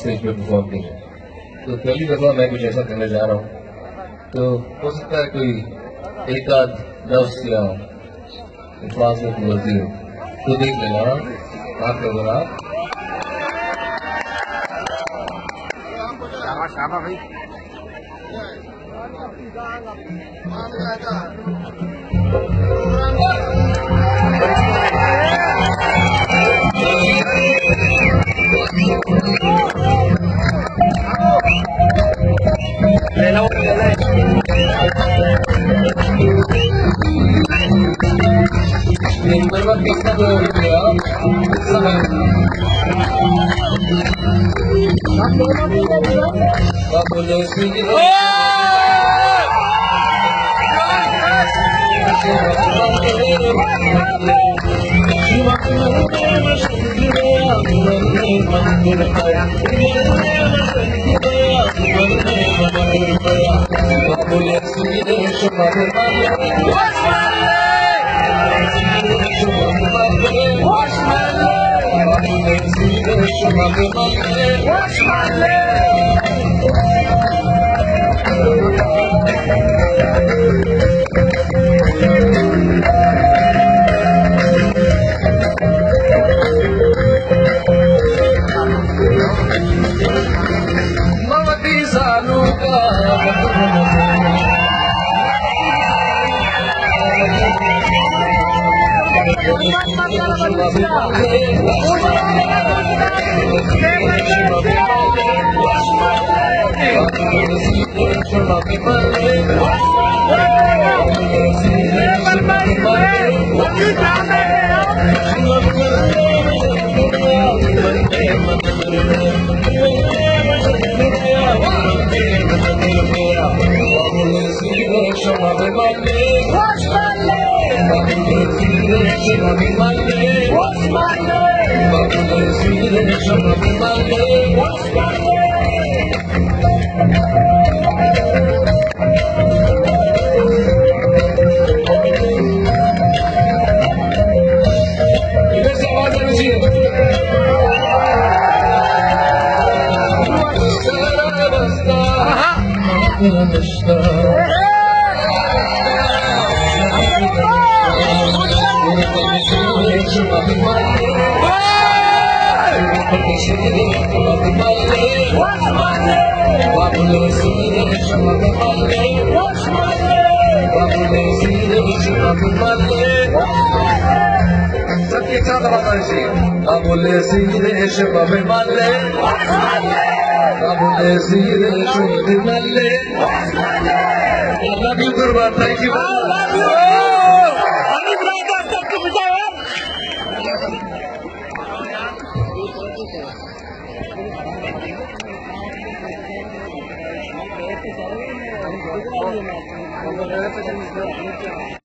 Stage पे perform किया। तो पहली दफा मैं कुछ ऐसा करने जा रहा हूँ, तो हो सकता है कोई एक आध लफ्ज या अल्फाज में कोई गलती हो तो देख लेना, माफ कर देना। शाबाश भाई। Thank you.